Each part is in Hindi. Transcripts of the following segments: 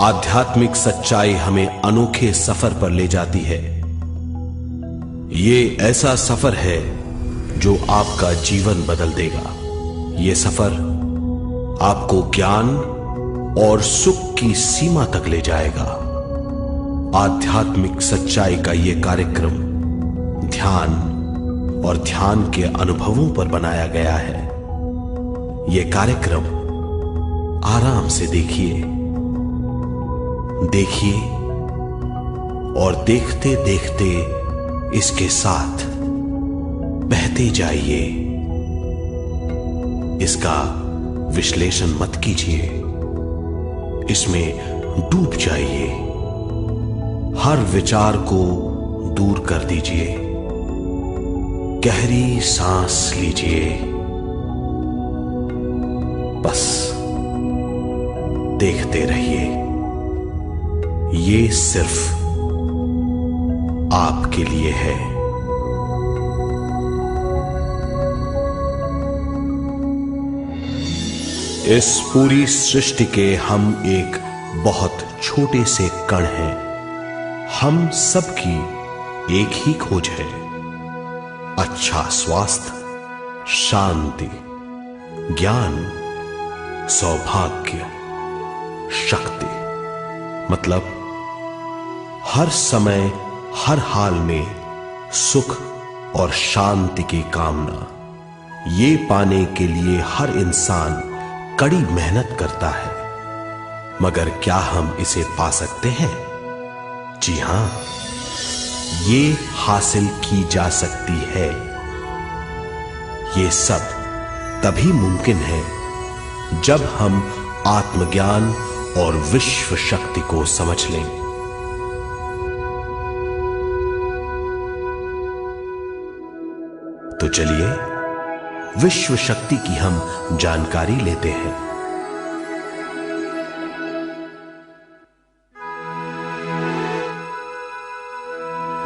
आध्यात्मिक सच्चाई हमें अनोखे सफर पर ले जाती है। ये ऐसा सफर है जो आपका जीवन बदल देगा। ये सफर आपको ज्ञान और सुख की सीमा तक ले जाएगा। आध्यात्मिक सच्चाई का यह कार्यक्रम ध्यान और ध्यान के अनुभवों पर बनाया गया है। यह कार्यक्रम आराम से देखिए और देखते देखते इसके साथ बहते जाइए। इसका विश्लेषण मत कीजिए, इसमें डूब जाइए। हर विचार को दूर कर दीजिए। गहरी सांस लीजिए। बस देखते रहिए। ये सिर्फ आपके लिए है। इस पूरी सृष्टि के हम एक बहुत छोटे से कण हैं। हम सबकी एक ही खोज है, अच्छा स्वास्थ्य, शांति, ज्ञान, सौभाग्य, शक्ति। मतलब हर समय हर हाल में सुख और शांति की कामना। ये पाने के लिए हर इंसान कड़ी मेहनत करता है, मगर क्या हम इसे पा सकते हैं? जी हां, ये हासिल की जा सकती है। ये सब तभी मुमकिन है जब हम आत्मज्ञान और विश्व शक्ति को समझ लें। तो चलिए विश्व शक्ति की हम जानकारी लेते हैं।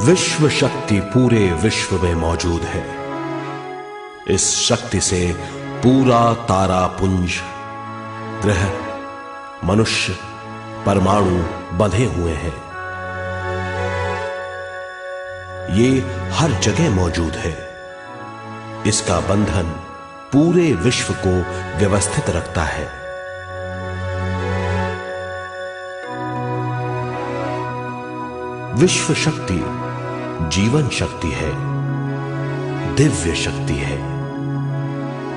विश्व शक्ति पूरे विश्व में मौजूद है। इस शक्ति से पूरा तारापुंज, ग्रह, मनुष्य, परमाणु बंधे हुए हैं। ये हर जगह मौजूद है। इसका बंधन पूरे विश्व को व्यवस्थित रखता है। विश्व शक्ति जीवन शक्ति है, दिव्य शक्ति है।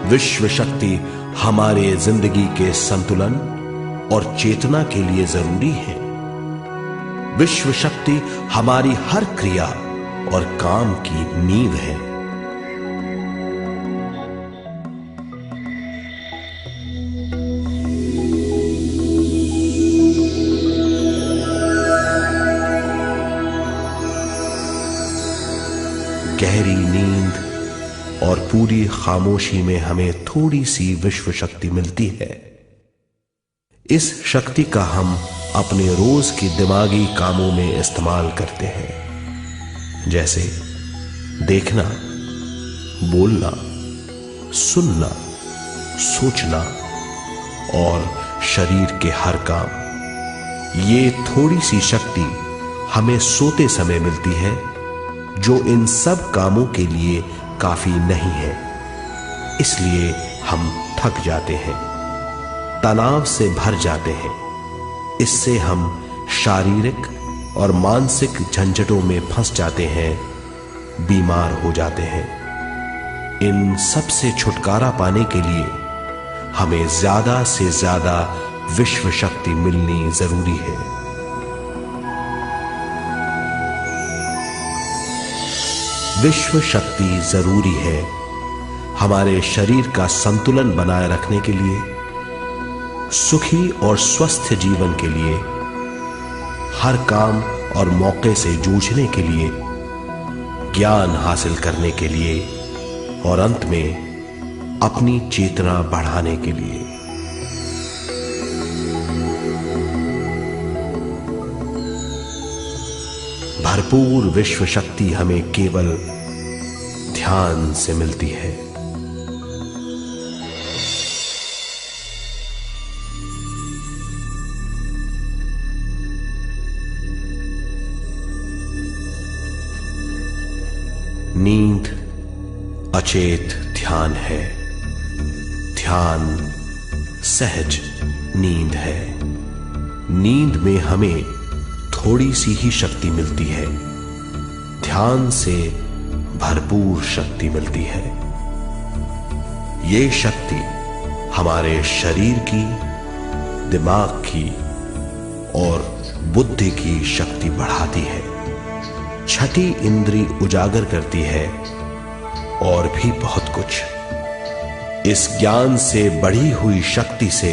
विश्व शक्ति हमारे जिंदगी के संतुलन और चेतना के लिए जरूरी है। विश्व शक्ति हमारी हर क्रिया और काम की नींव है। गहरी नींद और पूरी खामोशी में हमें थोड़ी सी विश्व शक्ति मिलती है। इस शक्ति का हम अपने रोज के दिमागी कामों में इस्तेमाल करते हैं, जैसे देखना, बोलना, सुनना, सोचना और शरीर के हर काम। ये थोड़ी सी शक्ति हमें सोते समय मिलती है, जो इन सब कामों के लिए काफी नहीं है। इसलिए हम थक जाते हैं, तनाव से भर जाते हैं। इससे हम शारीरिक और मानसिक झंझटों में फंस जाते हैं, बीमार हो जाते हैं। इन सब से छुटकारा पाने के लिए हमें ज्यादा से ज्यादा विश्व शक्ति मिलनी जरूरी है। विश्व शक्ति जरूरी है हमारे शरीर का संतुलन बनाए रखने के लिए, सुखी और स्वस्थ जीवन के लिए, हर काम और मौके से जूझने के लिए, ज्ञान हासिल करने के लिए और अंत में अपनी चेतना बढ़ाने के लिए। भरपूर विश्व शक्ति हमें केवल ध्यान से मिलती है। अचेत ध्यान है। ध्यान सहज नींद है। नींद में हमें थोड़ी सी ही शक्ति मिलती है, ध्यान से भरपूर शक्ति मिलती है। ये शक्ति हमारे शरीर की, दिमाग की और बुद्धि की शक्ति बढ़ाती है, छठी इंद्री उजागर करती है और भी बहुत कुछ। इस ज्ञान से बढ़ी हुई शक्ति से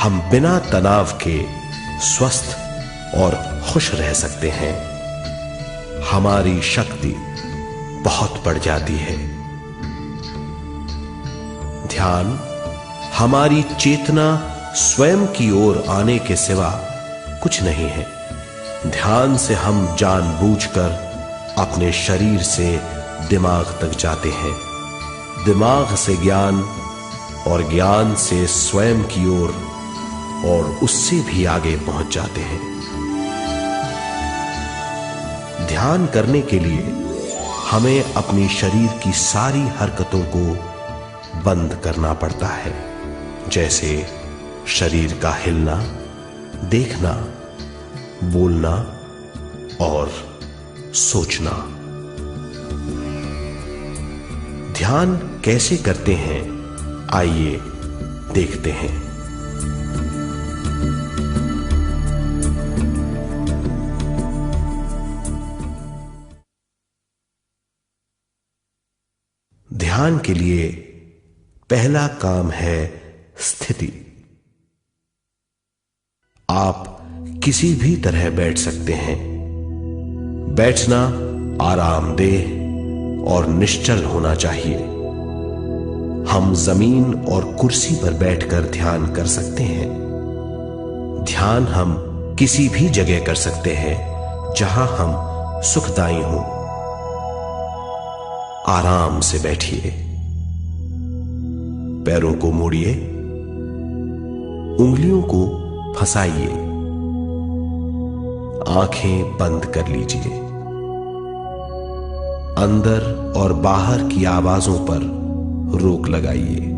हम बिना तनाव के स्वस्थ और खुश रह सकते हैं। हमारी शक्ति बहुत बढ़ जाती है। ध्यान हमारी चेतना स्वयं की ओर आने के सिवा कुछ नहीं है। ध्यान से हम जानबूझकर अपने शरीर से दिमाग तक जाते हैं, दिमाग से ज्ञान और ज्ञान से स्वयं की ओर और उससे भी आगे पहुंच जाते हैं। ध्यान करने के लिए हमें अपनी शरीर की सारी हरकतों को बंद करना पड़ता है, जैसे शरीर का हिलना, देखना, बोलना और सोचना। ध्यान कैसे करते हैं, आइए देखते हैं। ध्यान के लिए पहला काम है स्थिति। आप किसी भी तरह बैठ सकते हैं। बैठना आरामदेह और निश्चल होना चाहिए। हम जमीन और कुर्सी पर बैठकर ध्यान कर सकते हैं। ध्यान हम किसी भी जगह कर सकते हैं जहां हम सुखदायी हों। आराम से बैठिए, पैरों को मोड़िए, उंगलियों को फंसाइए, आंखें बंद कर लीजिए। अंदर और बाहर की आवाजों पर रोक लगाइए।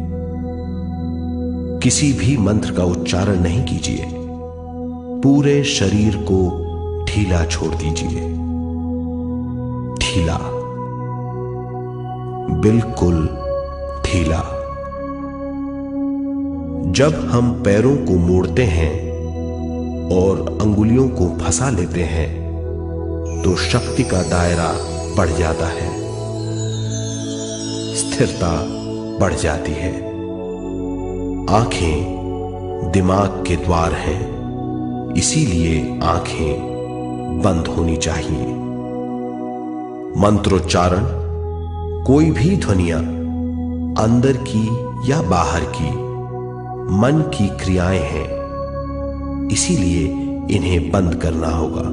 किसी भी मंत्र का उच्चारण नहीं कीजिए। पूरे शरीर को ढीला छोड़ दीजिए। ढीला, बिल्कुल ढीला। जब हम पैरों को मोड़ते हैं और अंगुलियों को फंसा लेते हैं तो शक्ति का दायरा बढ़ जाता है, स्थिरता बढ़ जाती है। आंखें दिमाग के द्वार हैं, इसीलिए आंखें बंद होनी चाहिए। मंत्रोच्चारण, कोई भी ध्वनियां अंदर की या बाहर की मन की क्रियाएं हैं, इसीलिए इन्हें बंद करना होगा।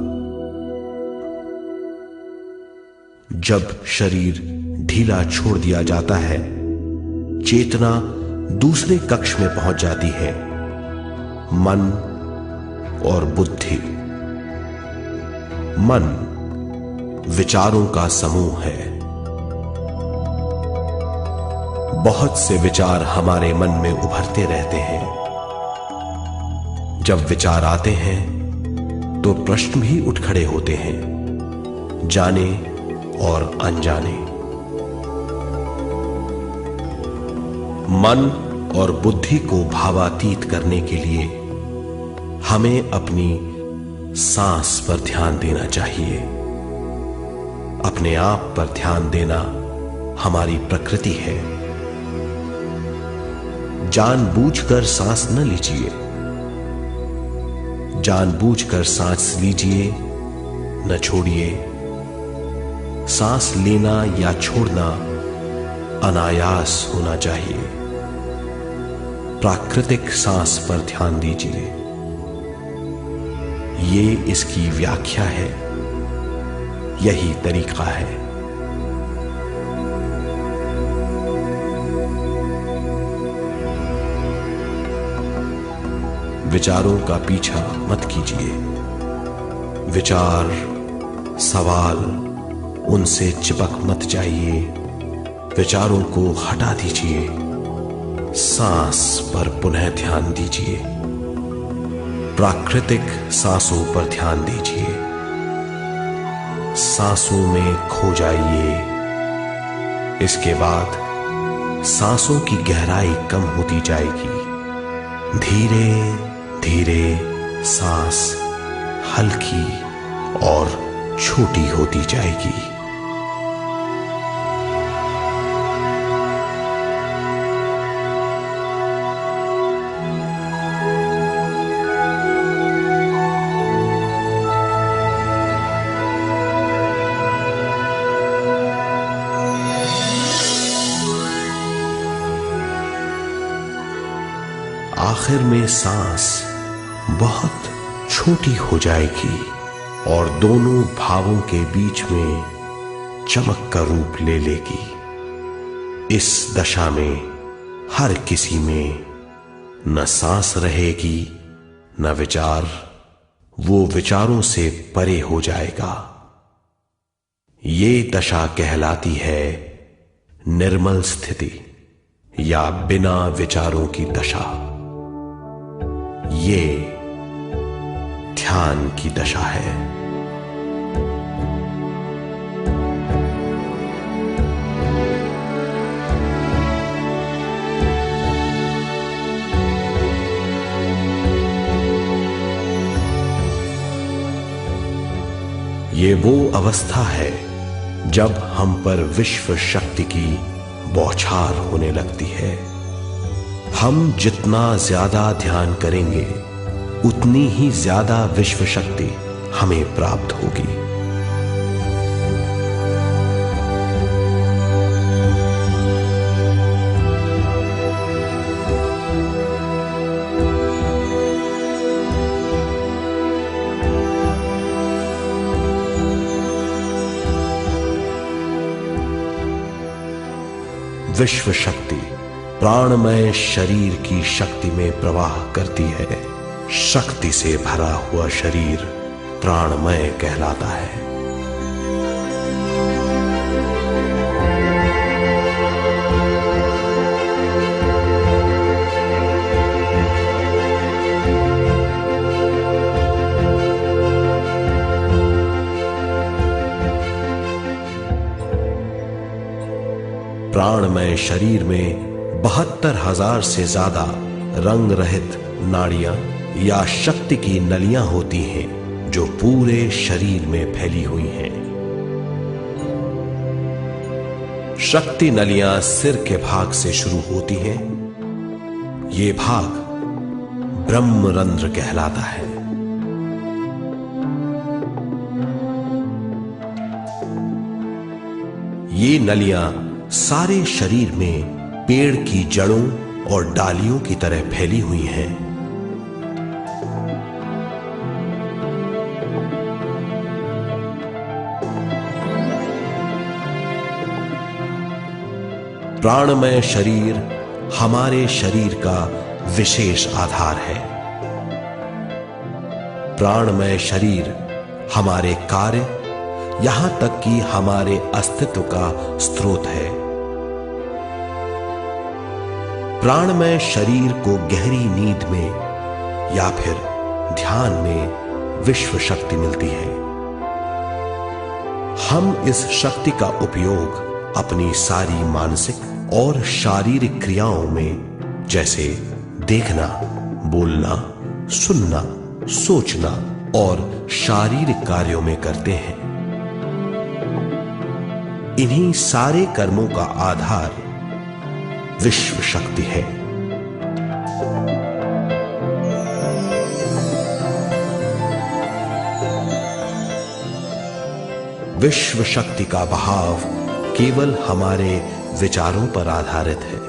जब शरीर ढीला छोड़ दिया जाता है, चेतना दूसरे कक्ष में पहुंच जाती है। मन और बुद्धि। मन विचारों का समूह है। बहुत से विचार हमारे मन में उभरते रहते हैं। जब विचार आते हैं तो प्रश्न भी उठ खड़े होते हैं, जाने और अनजाने। मन और बुद्धि को भावातीत करने के लिए हमें अपनी सांस पर ध्यान देना चाहिए। अपने आप पर ध्यान देना हमारी प्रकृति है। जानबूझकर सांस न लीजिए। जानबूझकर सांस लीजिए, न छोड़िए। सांस लेना या छोड़ना अनायास होना चाहिए। प्राकृतिक सांस पर ध्यान दीजिए। ये इसकी व्याख्या है, यही तरीका है। विचारों का पीछा मत कीजिए। विचार, सवाल, उनसे चिपक मत जाइए। विचारों को हटा दीजिए, सांस पर पुनः ध्यान दीजिए, प्राकृतिक सांसों पर ध्यान दीजिए, सांसों में खो जाइए। इसके बाद सांसों की गहराई कम होती जाएगी। धीरे धीरे सांस हल्की और छोटी होती जाएगी। आखिर में सांस बहुत छोटी हो जाएगी और दोनों भावों के बीच में चमक का रूप ले लेगी। इस दशा में हर किसी में न सांस रहेगी न विचार, वो विचारों से परे हो जाएगा। ये दशा कहलाती है निर्मल स्थिति या बिना विचारों की दशा। ये ध्यान की दशा है। ये वो अवस्था है जब हम पर विश्व शक्ति की बौछार होने लगती है। हम जितना ज्यादा ध्यान करेंगे उतनी ही ज्यादा विश्व शक्ति हमें प्राप्त होगी। विश्व शक्ति प्राणमय शरीर की शक्ति में प्रवाह करती है। शक्ति से भरा हुआ शरीर प्राणमय कहलाता है। प्राणमय शरीर में 72,000 से ज्यादा रंग रहित नाड़ियां या शक्ति की नलियां होती हैं जो पूरे शरीर में फैली हुई हैं। शक्ति नलियां सिर के भाग से शुरू होती हैं। ये भाग ब्रह्मरंध्र कहलाता है। ये नलियां सारे शरीर में पेड़ की जड़ों और डालियों की तरह फैली हुई हैं। प्राणमय शरीर हमारे शरीर का विशेष आधार है। प्राणमय शरीर हमारे कार्य, यहां तक कि हमारे अस्तित्व का स्रोत है। प्राणमय शरीर को गहरी नींद में या फिर ध्यान में विश्व शक्ति मिलती है। हम इस शक्ति का उपयोग अपनी सारी मानसिक और शारीरिक क्रियाओं में, जैसे देखना, बोलना, सुनना, सोचना और शारीरिक कार्यों में करते हैं। इन्हीं सारे कर्मों का आधार विश्व शक्ति है। विश्व शक्ति का बहाव केवल हमारे विचारों पर आधारित है।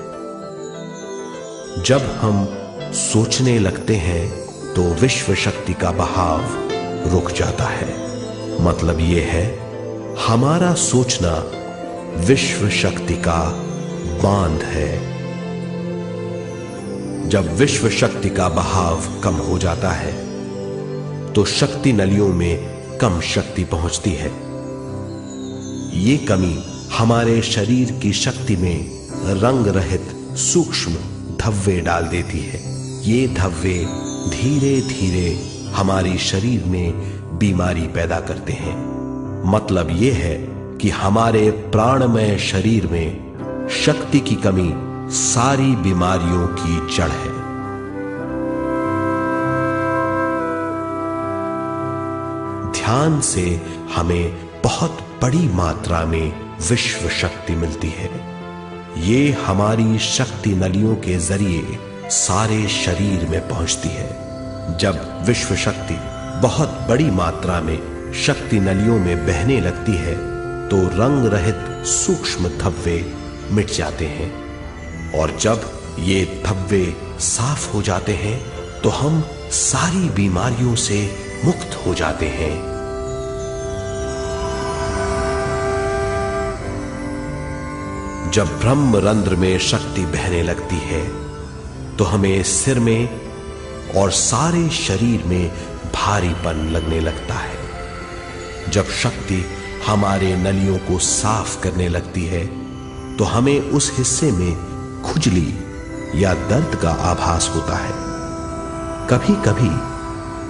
जब हम सोचने लगते हैं तो विश्व शक्ति का बहाव रुक जाता है। मतलब यह है, हमारा सोचना विश्व शक्ति का बांध है। जब विश्व शक्ति का बहाव कम हो जाता है तो शक्ति नलियों में कम शक्ति पहुंचती है। ये कमी हमारे शरीर की शक्ति शक्ति में रंग रहित सूक्ष्म धब्बे डाल देती है। ये धब्बे धीरे धीरे हमारी शरीर में बीमारी पैदा करते हैं। मतलब यह है कि हमारे प्राणमय शरीर में शक्ति की कमी सारी बीमारियों की जड़ है। ध्यान से हमें बहुत बड़ी मात्रा में विश्व शक्ति मिलती है। ये हमारी शक्ति नलियों के जरिए सारे शरीर में पहुंचती है। जब विश्व शक्ति बहुत बड़ी मात्रा में शक्ति नलियों में बहने लगती है तो रंग रहित सूक्ष्म धब्बे मिट जाते हैं, और जब ये धब्बे साफ हो जाते हैं तो हम सारी बीमारियों से मुक्त हो जाते हैं। जब ब्रह्म रंध्र में शक्ति बहने लगती है तो हमें सिर में और सारे शरीर में भारीपन लगने लगता है। जब शक्ति हमारे नलियों को साफ करने लगती है तो हमें उस हिस्से में खुजली या दर्द का आभास होता है। कभी कभी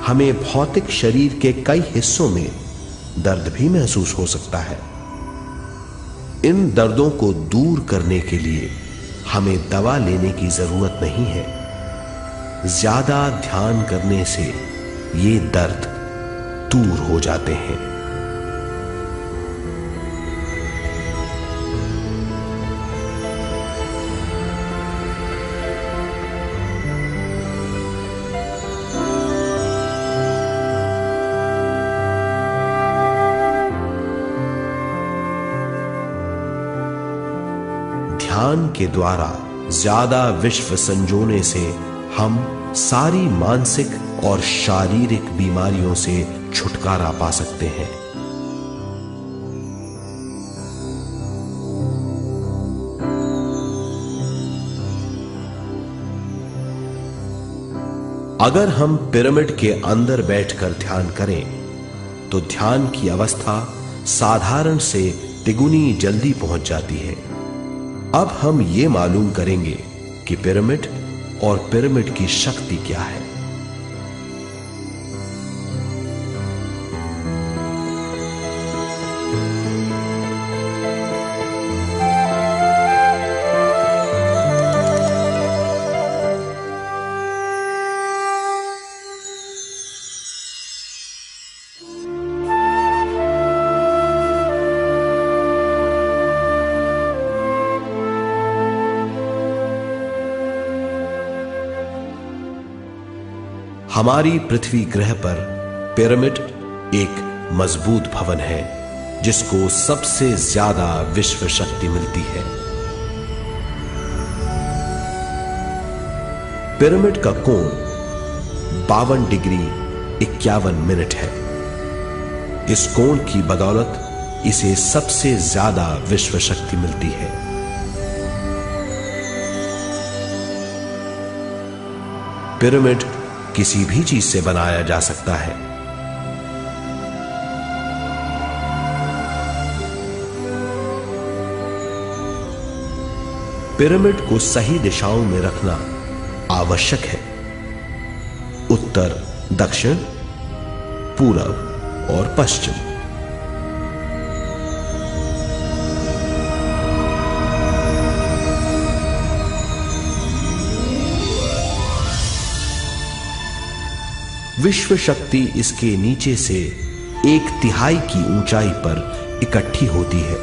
हमें भौतिक शरीर के कई हिस्सों में दर्द भी महसूस हो सकता है। इन दर्दों को दूर करने के लिए हमें दवा लेने की जरूरत नहीं है। ज्यादा ध्यान करने से ये दर्द दूर हो जाते हैं। ध्यान के द्वारा ज्यादा विश्व संजोने से हम सारी मानसिक और शारीरिक बीमारियों से छुटकारा पा सकते हैं। अगर हम पिरामिड के अंदर बैठकर ध्यान करें तो ध्यान की अवस्था साधारण से तिगुनी जल्दी पहुंच जाती है। अब हम ये मालूम करेंगे कि पिरामिड और पिरामिड की शक्ति क्या है। हमारी पृथ्वी ग्रह पर पिरामिड एक मजबूत भवन है जिसको सबसे ज्यादा विश्व शक्ति मिलती है। पिरामिड का कोण 52 डिग्री 51 मिनट है। इस कोण की बदौलत इसे सबसे ज्यादा विश्व शक्ति मिलती है। पिरामिड किसी भी चीज से बनाया जा सकता है। पिरामिड को सही दिशाओं में रखना आवश्यक है। उत्तर, दक्षिण, पूरब और पश्चिम। विश्व शक्ति इसके नीचे से 1/3 की ऊंचाई पर इकट्ठी होती है।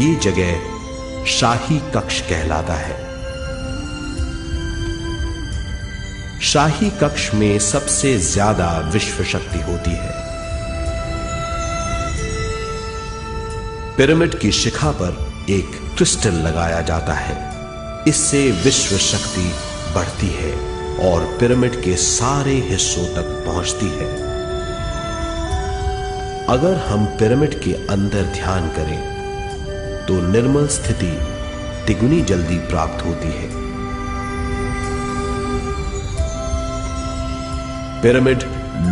ये जगह शाही कक्ष कहलाता है। शाही कक्ष में सबसे ज्यादा विश्व शक्ति होती है। पिरामिड की शिखा पर एक क्रिस्टल लगाया जाता है। इससे विश्व शक्ति बढ़ती है और पिरामिड के सारे हिस्सों तक पहुंचती है। अगर हम पिरामिड के अंदर ध्यान करें तो निर्मल स्थिति तिगुनी जल्दी प्राप्त होती है। पिरामिड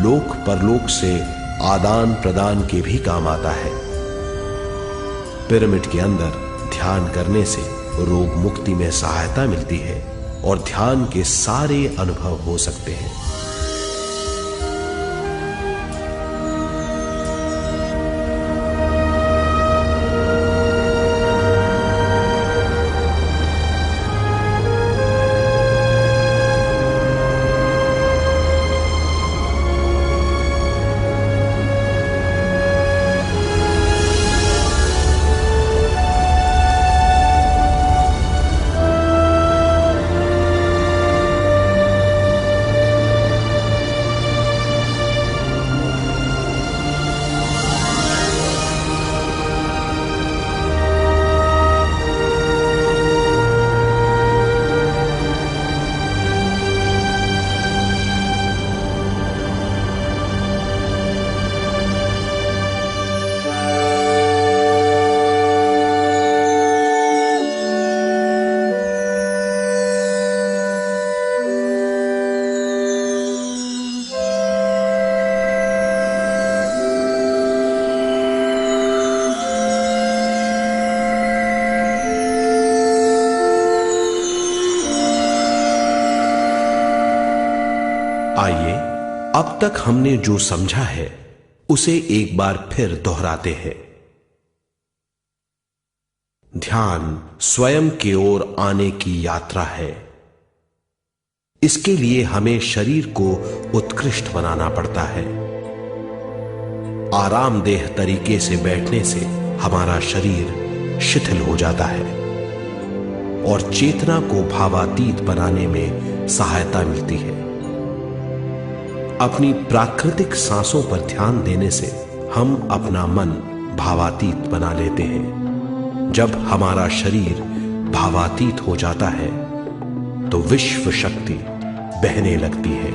लोक परलोक से आदान प्रदान के भी काम आता है। पिरामिड के अंदर ध्यान करने से रोग मुक्ति में सहायता मिलती है और ध्यान के सारे अनुभव हो सकते हैं। आइए अब तक हमने जो समझा है उसे एक बार फिर दोहराते हैं। ध्यान स्वयं की ओर आने की यात्रा है। इसके लिए हमें शरीर को उत्कृष्ट बनाना पड़ता है। आरामदेह तरीके से बैठने से हमारा शरीर शिथिल हो जाता है और चेतना को भावातीत बनाने में सहायता मिलती है। अपनी प्राकृतिक सांसों पर ध्यान देने से हम अपना मन भावातीत बना लेते हैं। जब हमारा शरीर भावातीत हो जाता है तो विश्व शक्ति बहने लगती है।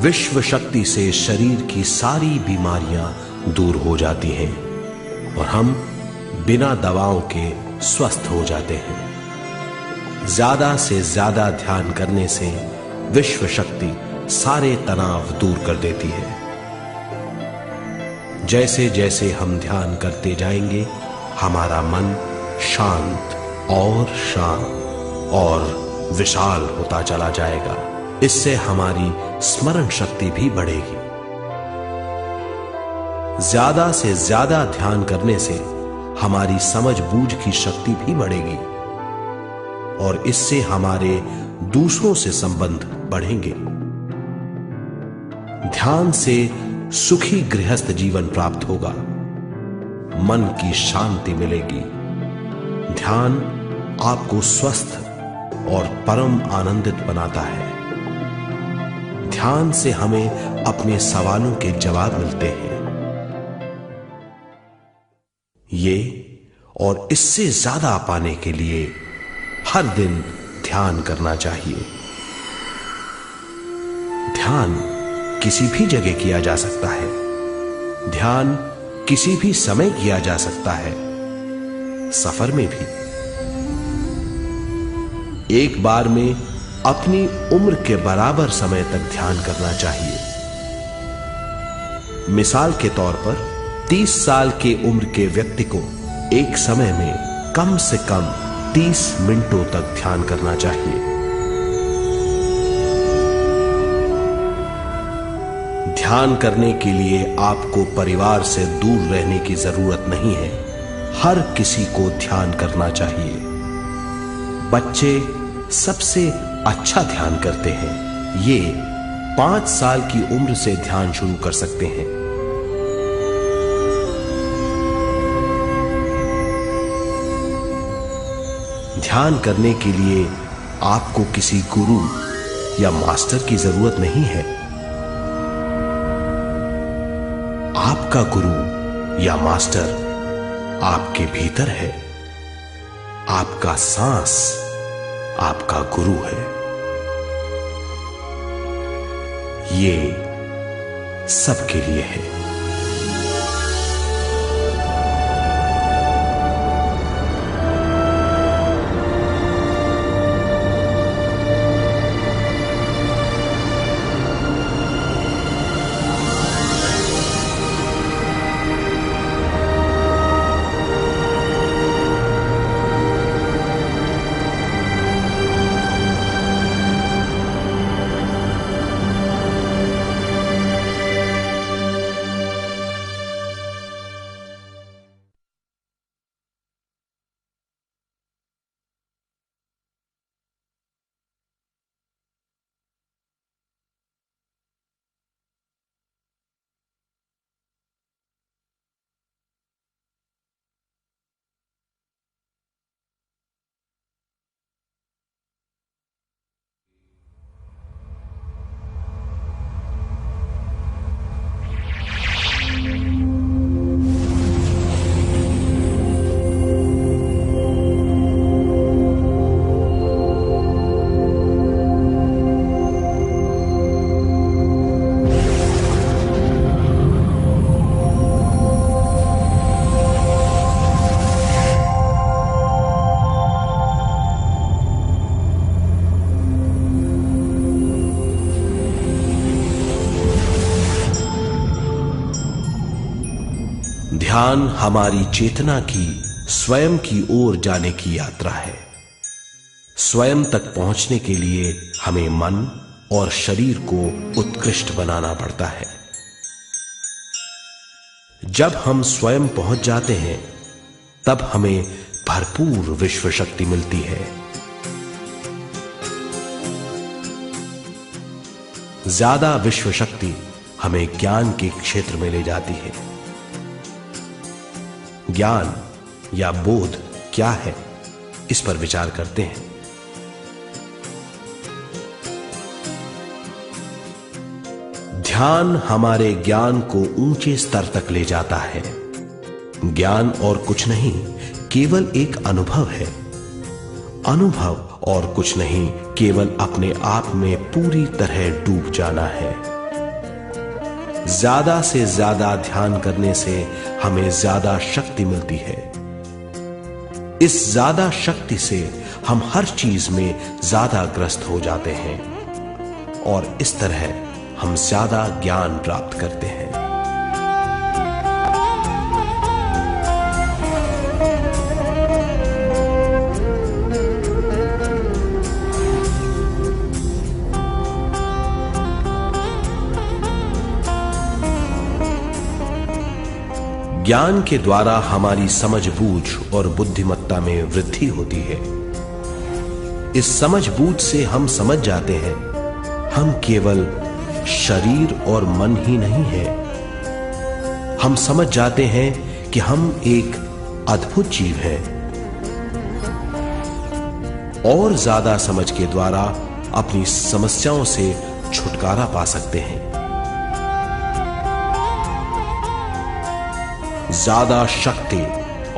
विश्व शक्ति से शरीर की सारी बीमारियां दूर हो जाती हैं और हम बिना दवाओं के स्वस्थ हो जाते हैं। ज्यादा से ज्यादा ध्यान करने से विश्व शक्ति सारे तनाव दूर कर देती है। जैसे जैसे हम ध्यान करते जाएंगे हमारा मन शांत और विशाल होता चला जाएगा। इससे हमारी स्मरण शक्ति भी बढ़ेगी। ज्यादा से ज्यादा ध्यान करने से हमारी समझ बूझ की शक्ति भी बढ़ेगी और इससे हमारे दूसरों से संबंध बढ़ेंगे। ध्यान से सुखी गृहस्थ जीवन प्राप्त होगा, मन की शांति मिलेगी। ध्यान आपको स्वस्थ और परम आनंदित बनाता है। ध्यान से हमें अपने सवालों के जवाब मिलते हैं। ये और इससे ज्यादा पाने के लिए हर दिन ध्यान करना चाहिए। ध्यान किसी भी जगह किया जा सकता है। ध्यान किसी भी समय किया जा सकता है, सफर में भी। एक बार में अपनी उम्र के बराबर समय तक ध्यान करना चाहिए। मिसाल के तौर पर 30 साल की उम्र के व्यक्ति को एक समय में कम से कम 30 मिनटों तक ध्यान करना चाहिए। ध्यान करने के लिए आपको परिवार से दूर रहने की जरूरत नहीं है। हर किसी को ध्यान करना चाहिए। बच्चे सबसे अच्छा ध्यान करते हैं। ये 5 साल की उम्र से ध्यान शुरू कर सकते हैं। ध्यान करने के लिए आपको किसी गुरु या मास्टर की जरूरत नहीं है। आपका गुरु या मास्टर आपके भीतर है। आपका सांस आपका गुरु है। ये सबके लिए है। ध्यान हमारी चेतना की स्वयं की ओर जाने की यात्रा है। स्वयं तक पहुंचने के लिए हमें मन और शरीर को उत्कृष्ट बनाना पड़ता है। जब हम स्वयं पहुंच जाते हैं तब हमें भरपूर विश्व शक्ति मिलती है। ज्यादा विश्व शक्ति हमें ज्ञान के क्षेत्र में ले जाती है। ज्ञान या बोध क्या है, इस पर विचार करते हैं। ध्यान हमारे ज्ञान को ऊंचे स्तर तक ले जाता है। ज्ञान और कुछ नहीं, केवल एक अनुभव है। अनुभव और कुछ नहीं, केवल अपने आप में पूरी तरह डूब जाना है। ज्यादा से ज्यादा ध्यान करने से हमें ज्यादा शक्ति मिलती है। इस ज्यादा शक्ति से हम हर चीज में ज्यादा ग्रस्त हो जाते हैं और इस तरह हम ज्यादा ज्ञान प्राप्त करते हैं। ज्ञान के द्वारा हमारी समझ बूझ और बुद्धिमत्ता में वृद्धि होती है। इस समझ बूझ से हम समझ जाते हैं हम केवल शरीर और मन ही नहीं है। हम समझ जाते हैं कि हम एक अद्भुत जीव हैं। और ज्यादा समझ के द्वारा अपनी समस्याओं से छुटकारा पा सकते हैं। ज्यादा शक्ति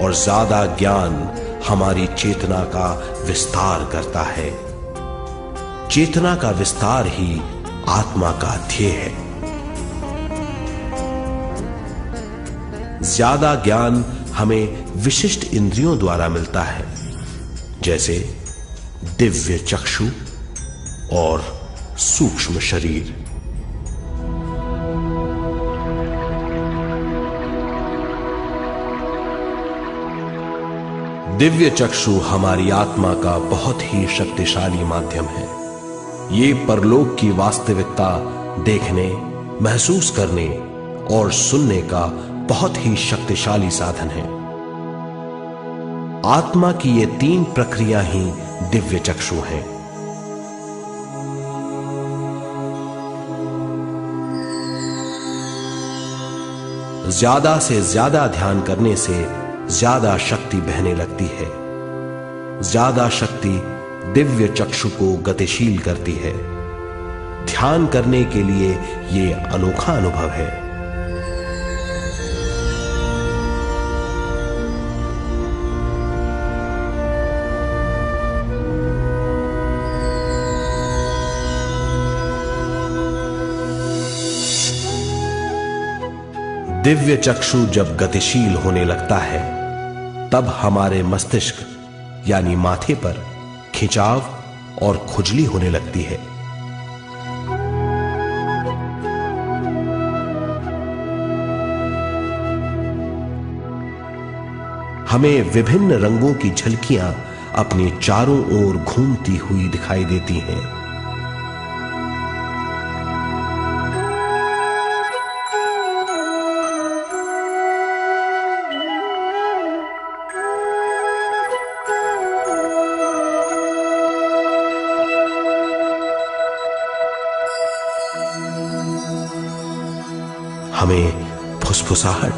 और ज्यादा ज्ञान हमारी चेतना का विस्तार करता है। चेतना का विस्तार ही आत्मा का ध्येय है। ज्यादा ज्ञान हमें विशिष्ट इंद्रियों द्वारा मिलता है, जैसे दिव्य चक्षु और सूक्ष्म शरीर। दिव्य चक्षु हमारी आत्मा का बहुत ही शक्तिशाली माध्यम है। ये परलोक की वास्तविकता देखने, महसूस करने और सुनने का बहुत ही शक्तिशाली साधन है। आत्मा की ये तीन प्रक्रिया ही दिव्य चक्षु हैं। ज्यादा से ज्यादा ध्यान करने से ज्यादा शक्ति बहने लगती है। ज्यादा शक्ति दिव्य चक्षु को गतिशील करती है। ध्यान करने के लिए यह अनोखा अनुभव है। दिव्य चक्षु जब गतिशील होने लगता है तब हमारे मस्तिष्क यानी माथे पर खिंचाव और खुजली होने लगती है। हमें विभिन्न रंगों की झलकियां अपने चारों ओर घूमती हुई दिखाई देती हैं। हमें फुसफुसाहट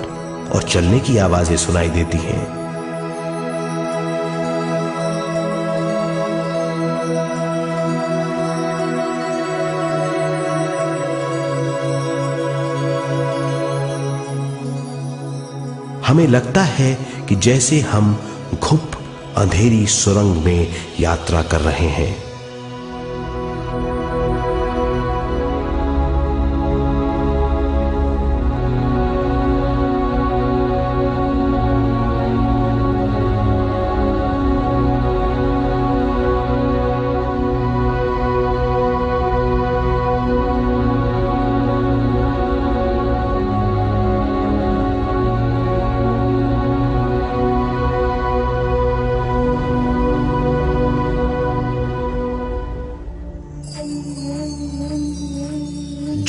और चलने की आवाजें सुनाई देती हैं। हमें लगता है कि जैसे हम घुप अंधेरी सुरंग में यात्रा कर रहे हैं।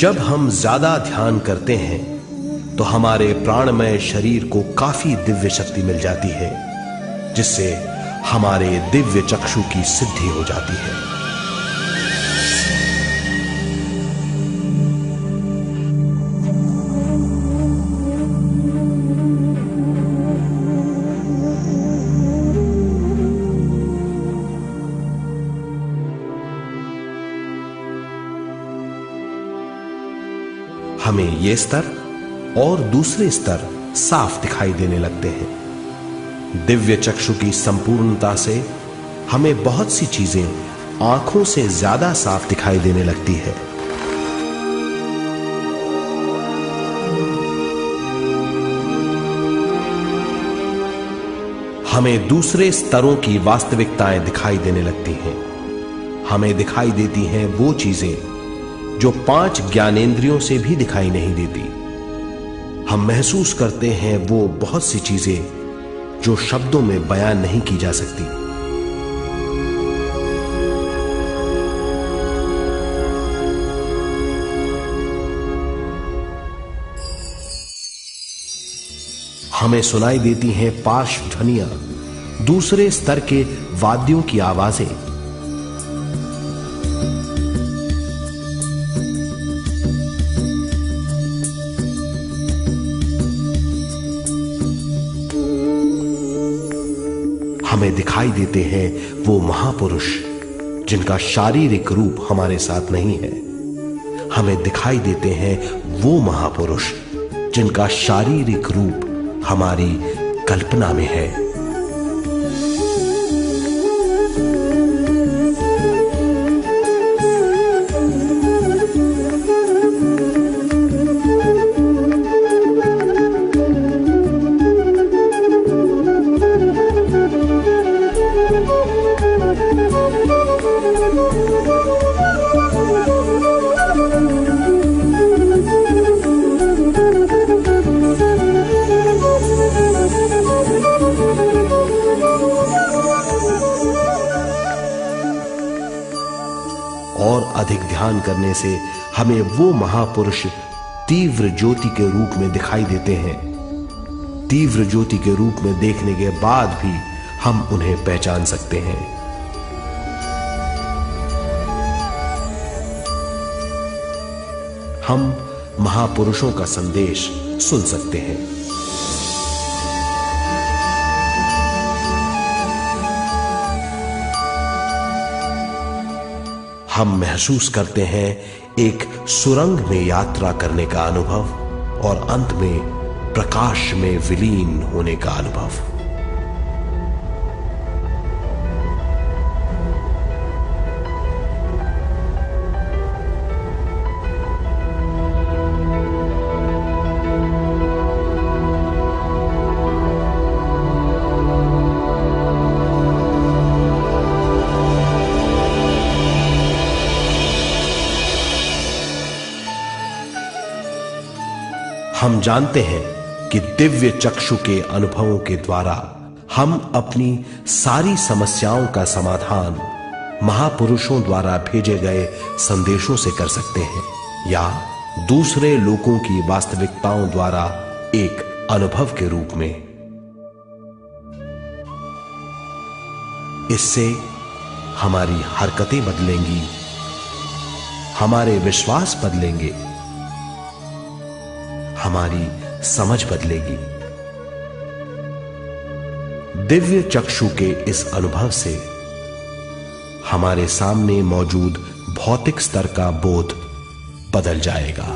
जब हम ज्यादा ध्यान करते हैं तो हमारे प्राणमय शरीर को काफी दिव्य शक्ति मिल जाती है, जिससे हमारे दिव्य चक्षु की सिद्धि हो जाती है। हमें ये स्तर और दूसरे स्तर साफ दिखाई देने लगते हैं। दिव्य चक्षु की संपूर्णता से हमें बहुत सी चीजें आंखों से ज्यादा साफ दिखाई देने लगती है। हमें दूसरे स्तरों की वास्तविकताएं दिखाई देने लगती हैं। हमें दिखाई देती हैं वो चीजें जो 5 ज्ञानेंद्रियों से भी दिखाई नहीं देती। हम महसूस करते हैं वो बहुत सी चीजें जो शब्दों में बयान नहीं की जा सकती। हमें सुनाई देती हैं पार्श्व ध्वनियां, दूसरे स्तर के वाद्यों की आवाजें। हमें दिखाई देते हैं वो महापुरुष जिनका शारीरिक रूप हमारे साथ नहीं है। हमें दिखाई देते हैं वो महापुरुष जिनका शारीरिक रूप हमारी कल्पना में है। और अधिक ध्यान करने से हमें वो महापुरुष तीव्र ज्योति के रूप में दिखाई देते हैं। तीव्र ज्योति के रूप में देखने के बाद भी हम उन्हें पहचान सकते हैं। हम महापुरुषों का संदेश सुन सकते हैं। हम महसूस करते हैं एक सुरंग में यात्रा करने का अनुभव और अंत में प्रकाश में विलीन होने का अनुभव। हम जानते हैं कि दिव्य चक्षु के अनुभवों के द्वारा हम अपनी सारी समस्याओं का समाधान महापुरुषों द्वारा भेजे गए संदेशों से कर सकते हैं या दूसरे लोगों की वास्तविकताओं द्वारा एक अनुभव के रूप में। इससे हमारी हरकतें बदलेंगी, हमारे विश्वास बदलेंगे, हमारी समझ बदलेगी। दिव्य चक्षु के इस अनुभव से हमारे सामने मौजूद भौतिक स्तर का बोध बदल जाएगा।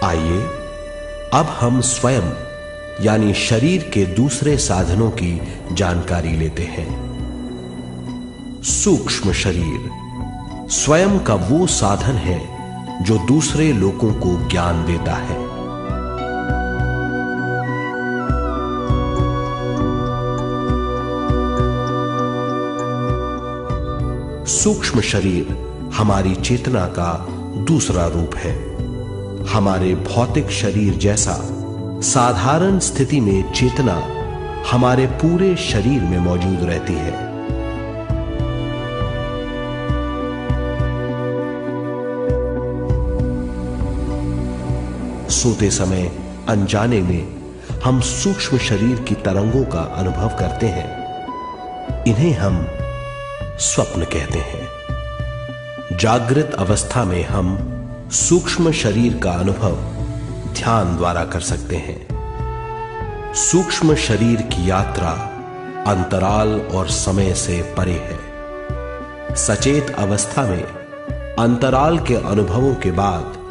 आइए अब हम स्वयं यानी शरीर के दूसरे साधनों की जानकारी लेते हैं। सूक्ष्म शरीर स्वयं का वो साधन है जो दूसरे लोगों को ज्ञान देता है। सूक्ष्म शरीर हमारी चेतना का दूसरा रूप है। हमारे भौतिक शरीर जैसा साधारण स्थिति में चेतना हमारे पूरे शरीर में मौजूद रहती है। सोते समय अनजाने में हम सूक्ष्म शरीर की तरंगों का अनुभव करते हैं। इन्हें हम स्वप्न कहते हैं। जागृत अवस्था में हम सूक्ष्म शरीर का अनुभव ध्यान द्वारा कर सकते हैं। सूक्ष्म शरीर की यात्रा अंतराल और समय से परे है। सचेत अवस्था में अंतराल के अनुभवों के बाद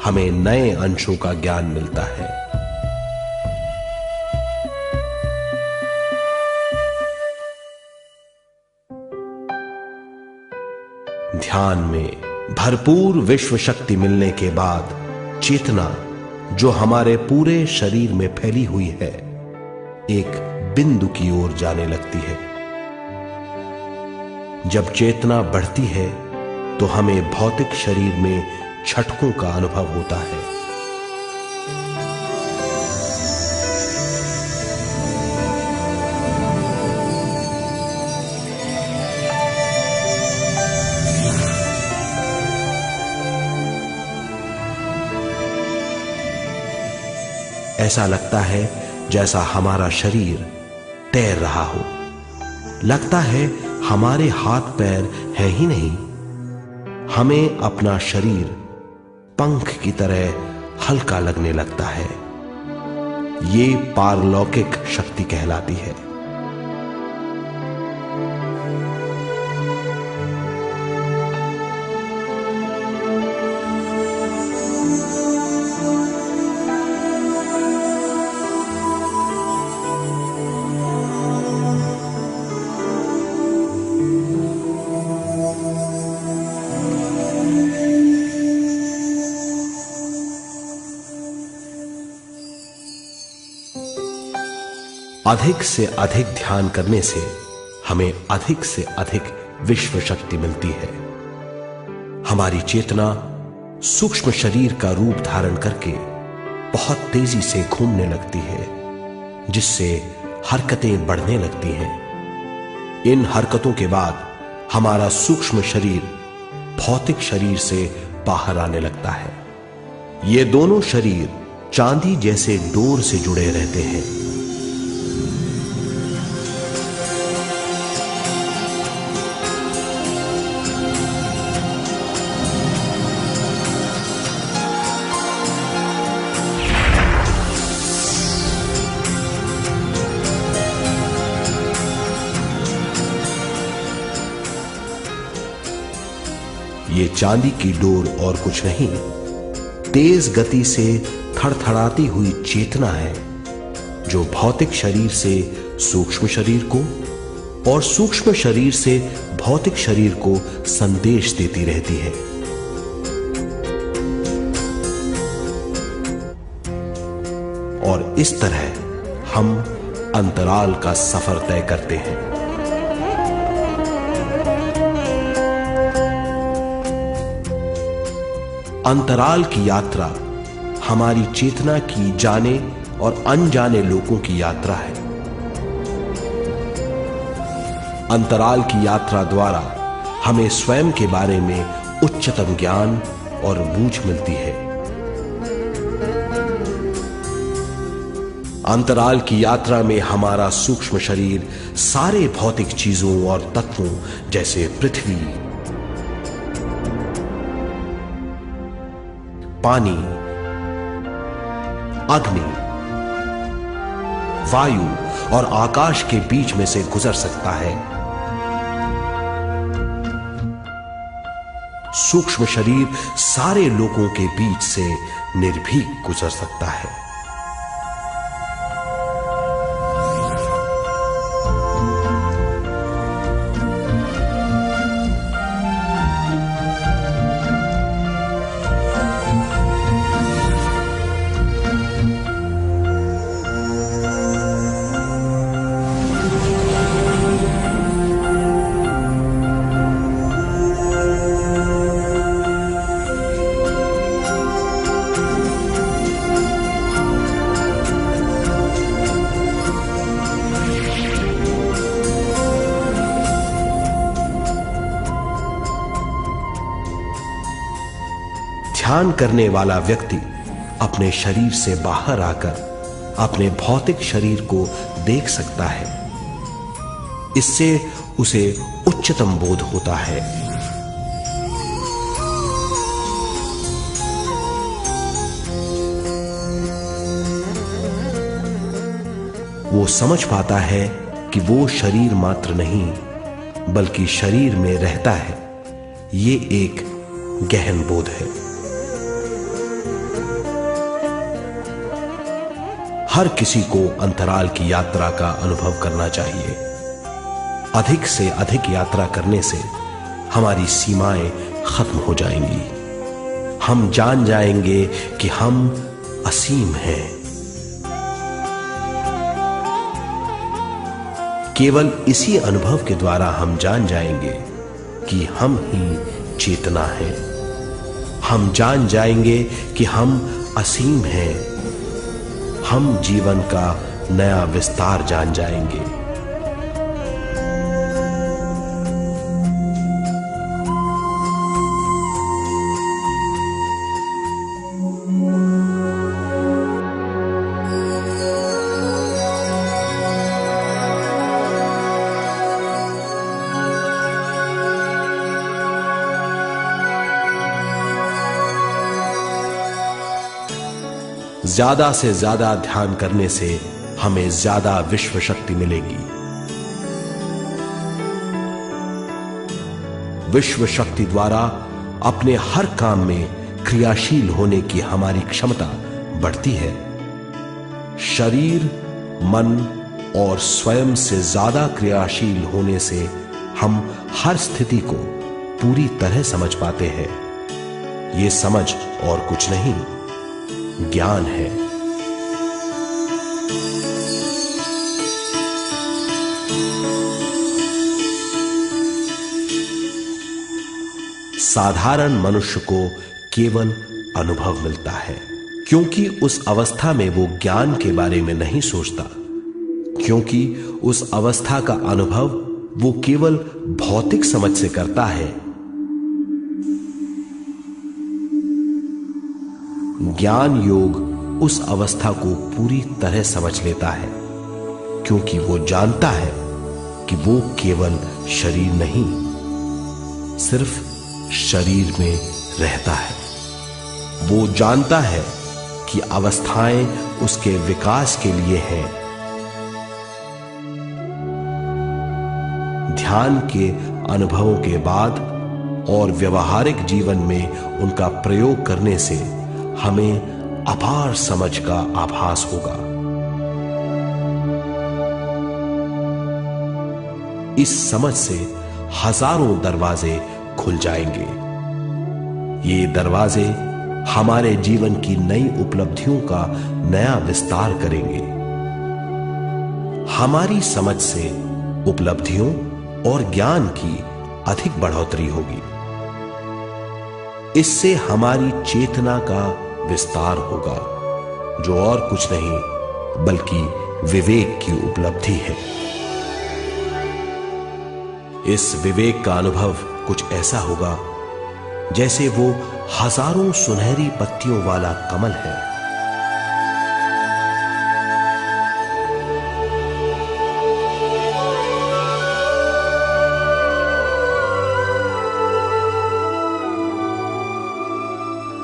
हमें नए अंशों का ज्ञान मिलता है। ध्यान में भरपूर विश्व शक्ति मिलने के बाद चेतना जो हमारे पूरे शरीर में फैली हुई है, एक बिंदु की ओर जाने लगती है। जब चेतना बढ़ती है तो हमें भौतिक शरीर में झटकों का अनुभव होता है। ऐसा लगता है जैसा हमारा शरीर तैर रहा हो। लगता है हमारे हाथ पैर हैं ही नहीं। हमें अपना शरीर पंख की तरह हल्का लगने लगता है। ये पारलौकिक शक्ति कहलाती है। अधिक से अधिक ध्यान करने से हमें अधिक से अधिक विश्व शक्ति मिलती है। हमारी चेतना सूक्ष्म शरीर का रूप धारण करके बहुत तेजी से घूमने लगती है, जिससे हरकतें बढ़ने लगती हैं। इन हरकतों के बाद हमारा सूक्ष्म शरीर भौतिक शरीर से बाहर आने लगता है। ये दोनों शरीर चांदी जैसे डोर से जुड़े रहते हैं। ये चांदी की डोर और कुछ नहीं, तेज गति से थड़थड़ाती हुई चेतना है, जो भौतिक शरीर से सूक्ष्म शरीर को और सूक्ष्म शरीर से भौतिक शरीर को संदेश देती रहती है। और इस तरह हम अंतराल का सफर तय करते हैं। अंतराल की यात्रा हमारी चेतना की जाने और अनजाने लोगों की यात्रा है। अंतराल की यात्रा द्वारा हमें स्वयं के बारे में उच्चतम ज्ञान और बूझ मिलती है। अंतराल की यात्रा में हमारा सूक्ष्म शरीर सारे भौतिक चीजों और तत्वों जैसे पृथ्वी, पानी, अग्नि, वायु और आकाश के बीच में से गुजर सकता है। सूक्ष्म शरीर सारे लोगों के बीच से निर्भीक गुजर सकता है। ध्यान करने वाला व्यक्ति अपने शरीर से बाहर आकर अपने भौतिक शरीर को देख सकता है। इससे उसे उच्चतम बोध होता है। वो समझ पाता है कि वो शरीर मात्र नहीं बल्कि शरीर में रहता है। ये एक गहन बोध है। हर किसी को अंतराल की यात्रा का अनुभव करना चाहिए। अधिक से अधिक यात्रा करने से हमारी सीमाएं खत्म हो जाएंगी। हम जान जाएंगे कि हम असीम हैं। केवल इसी अनुभव के द्वारा हम जान जाएंगे कि हम ही चेतना है। हम जान जाएंगे कि हम असीम हैं। हम जीवन का नया विस्तार जान जाएंगे। ज्यादा से ज्यादा ध्यान करने से हमें ज्यादा विश्व शक्ति मिलेगी। विश्व शक्ति द्वारा अपने हर काम में क्रियाशील होने की हमारी क्षमता बढ़ती है। शरीर, मन और स्वयं से ज्यादा क्रियाशील होने से हम हर स्थिति को पूरी तरह समझ पाते हैं। ये समझ और कुछ नहीं, ज्ञान है। साधारण मनुष्य को केवल अनुभव मिलता है, क्योंकि उस अवस्था में वो ज्ञान के बारे में नहीं सोचता, क्योंकि उस अवस्था का अनुभव वो केवल भौतिक समझ से करता है। ज्ञान योग उस अवस्था को पूरी तरह समझ लेता है, क्योंकि वो जानता है कि वो केवल शरीर नहीं, सिर्फ शरीर में रहता है। वो जानता है कि अवस्थाएं उसके विकास के लिए हैं। ध्यान के अनुभवों के बाद और व्यवहारिक जीवन में उनका प्रयोग करने से हमें अपार समझ का आभास होगा। इस समझ से हजारों दरवाजे खुल जाएंगे। ये दरवाजे हमारे जीवन की नई उपलब्धियों का नया विस्तार करेंगे। हमारी समझ से उपलब्धियों और ज्ञान की अधिक बढ़ोतरी होगी। इससे हमारी चेतना का विस्तार होगा, जो और कुछ नहीं बल्कि विवेक की उपलब्धि है। इस विवेक का अनुभव कुछ ऐसा होगा जैसे वो हजारों सुनहरी पत्तियों वाला कमल है।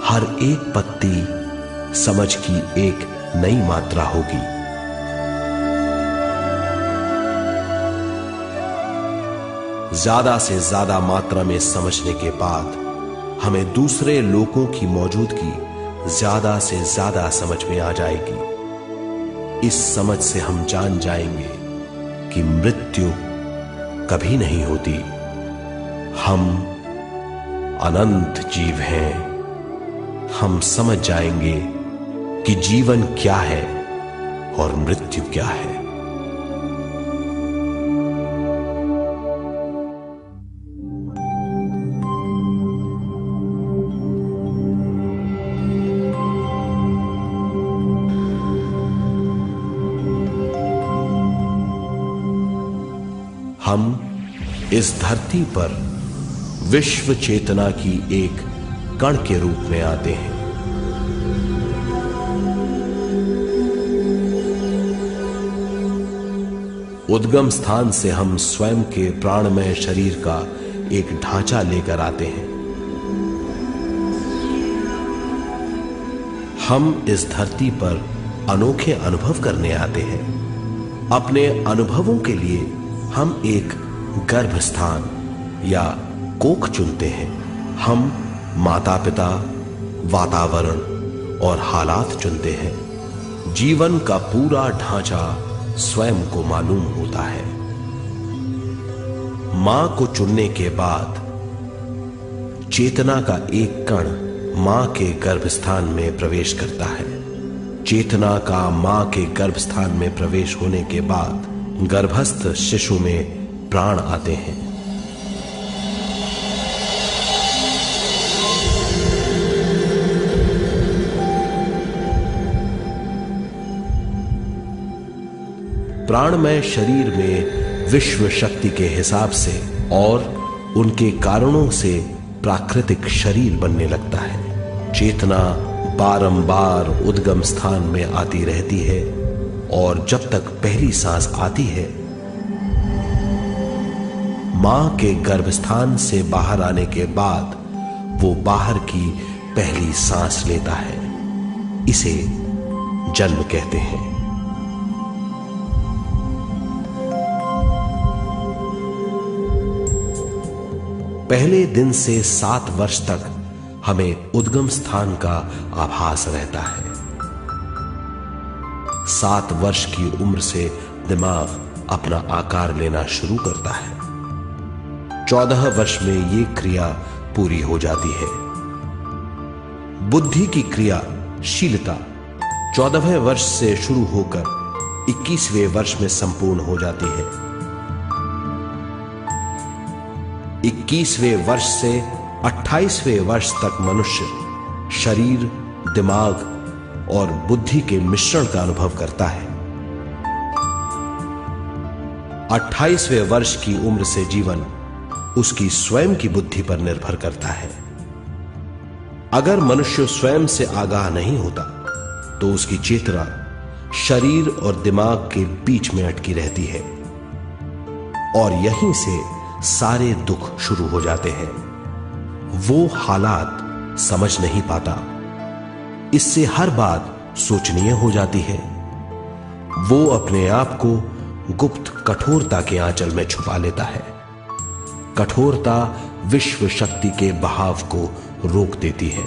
हर एक पत्ती समझ की एक नई मात्रा होगी। ज्यादा से ज्यादा मात्रा में समझने के बाद हमें दूसरे लोगों की मौजूदगी ज्यादा से ज्यादा समझ में आ जाएगी। इस समझ से हम जान जाएंगे कि मृत्यु कभी नहीं होती। हम अनंत जीव हैं। हम समझ जाएंगे कि जीवन क्या है और मृत्यु क्या है। हम इस धरती पर विश्व चेतना की एक कण के रूप में आते हैं। उद्गम स्थान से हम स्वयं के प्राणमय शरीर का एक ढांचा लेकर आते हैं। हम इस धरती पर अनोखे अनुभव करने आते हैं। अपने अनुभवों के लिए हम एक गर्भस्थान या कोख चुनते हैं। हम माता पिता, वातावरण और हालात चुनते हैं। जीवन का पूरा ढांचा स्वयं को मालूम होता है। मां को चुनने के बाद चेतना का एक कण मां के गर्भस्थान में प्रवेश करता है। चेतना का मां के गर्भस्थान में प्रवेश होने के बाद गर्भस्थ शिशु में प्राण आते हैं। प्राणमय शरीर में विश्व शक्ति के हिसाब से और उनके कारणों से प्राकृतिक शरीर बनने लगता है। चेतना बारंबार उद्गम स्थान में आती रहती है और जब तक पहली सांस आती है, मां के गर्भस्थान से बाहर आने के बाद वो बाहर की पहली सांस लेता है। इसे जन्म कहते हैं। पहले दिन से 7 वर्ष तक हमें उद्गम स्थान का आभास रहता है। 7 वर्ष की उम्र से दिमाग अपना आकार लेना शुरू करता है। 14 वर्ष में यह क्रिया पूरी हो जाती है। बुद्धि की क्रियाशीलता 14वें वर्ष से शुरू होकर 21वें वर्ष में संपूर्ण हो जाती है। 21वें वर्ष से 28वें वर्ष तक मनुष्य शरीर, दिमाग और बुद्धि के मिश्रण का अनुभव करता है। 28वें वर्ष की उम्र से जीवन उसकी स्वयं की बुद्धि पर निर्भर करता है। अगर मनुष्य स्वयं से आगाह नहीं होता तो उसकी चेतना शरीर और दिमाग के बीच में अटकी रहती है और यहीं से सारे दुख शुरू हो जाते हैं। वो हालात समझ नहीं पाता, इससे हर बात सोचनीय हो जाती है। वो अपने आप को गुप्त कठोरता के आंचल में छुपा लेता है। कठोरता विश्व शक्ति के बहाव को रोक देती है,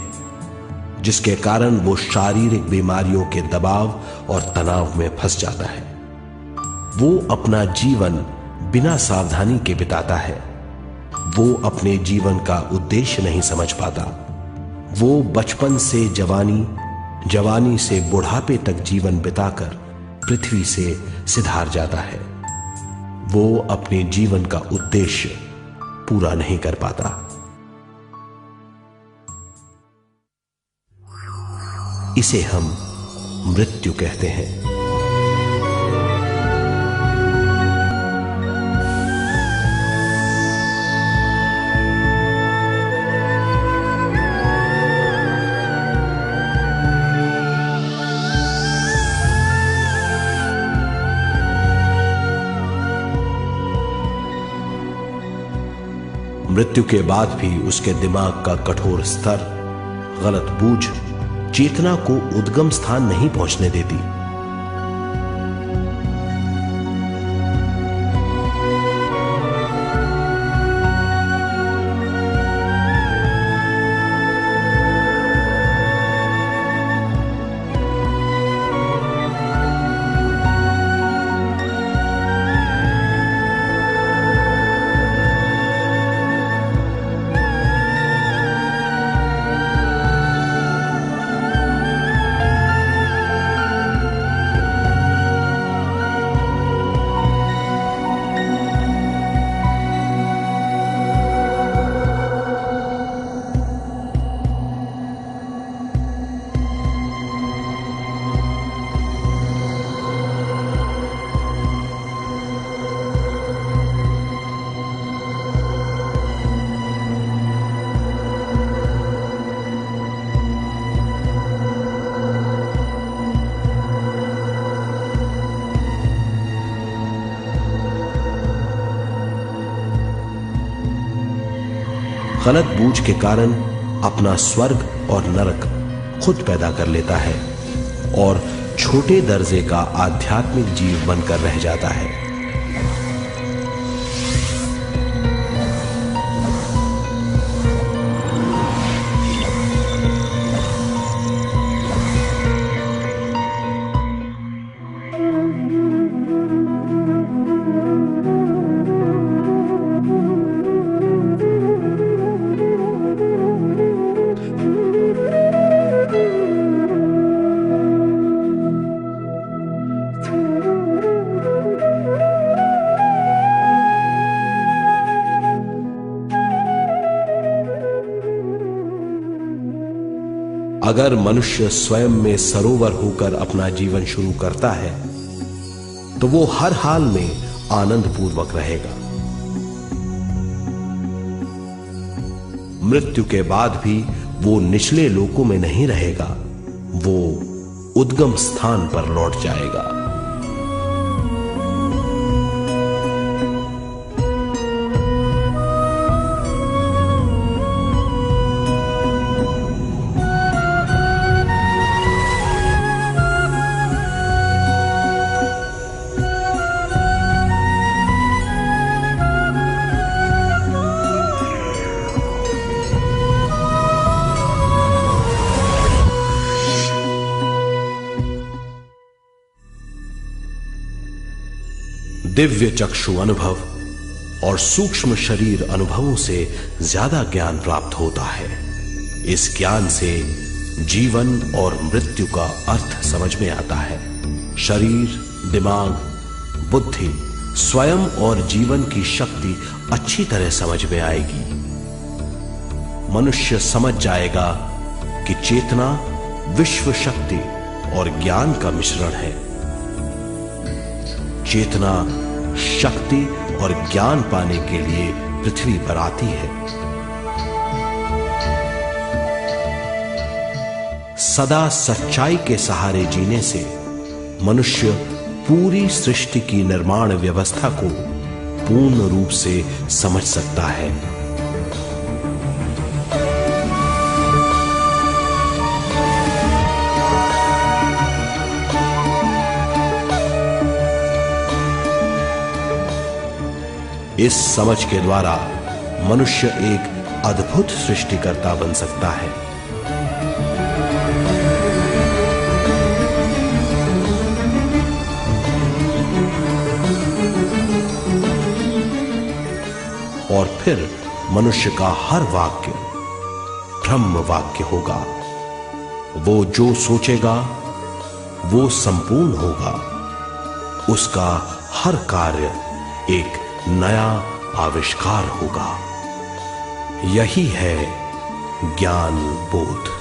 जिसके कारण वो शारीरिक बीमारियों के दबाव और तनाव में फंस जाता है। वो अपना जीवन बिना सावधानी के बिताता है। वो अपने जीवन का उद्देश्य नहीं समझ पाता। वो बचपन से जवानी, जवानी से बुढ़ापे तक जीवन बिताकर पृथ्वी से सिधार जाता है। वो अपने जीवन का उद्देश्य पूरा नहीं कर पाता। इसे हम मृत्यु कहते हैं। मृत्यु के बाद भी उसके दिमाग का कठोर स्तर, गलत बूझ चेतना को उद्गम स्थान नहीं पहुंचने देती। गलत बूझ के कारण अपना स्वर्ग और नरक खुद पैदा कर लेता है और छोटे दर्जे का आध्यात्मिक जीव बनकर रह जाता है। अगर मनुष्य स्वयं में सरोवर होकर अपना जीवन शुरू करता है तो वो हर हाल में आनंद पूर्वक रहेगा। मृत्यु के बाद भी वो निचले लोकों में नहीं रहेगा, वो उद्गम स्थान पर लौट जाएगा। दिव्य चक्षु अनुभव और सूक्ष्म शरीर अनुभवों से ज्यादा ज्ञान प्राप्त होता है। इस ज्ञान से जीवन और मृत्यु का अर्थ समझ में आता है। शरीर, दिमाग, बुद्धि, स्वयं और जीवन की शक्ति अच्छी तरह समझ में आएगी। मनुष्य समझ जाएगा कि चेतना विश्व शक्ति और ज्ञान का मिश्रण है। चेतना शक्ति और ज्ञान पाने के लिए पृथ्वी पर आती है। सदा सच्चाई के सहारे जीने से मनुष्य पूरी सृष्टि की निर्माण व्यवस्था को पूर्ण रूप से समझ सकता है। इस समझ के द्वारा मनुष्य एक अद्भुत सृष्टिकर्ता बन सकता है। और फिर मनुष्य का हर वाक्य ब्रह्म वाक्य होगा। वो जो सोचेगा वो संपूर्ण होगा। उसका हर कार्य एक नया आविष्कार होगा। यही है ज्ञान बोध।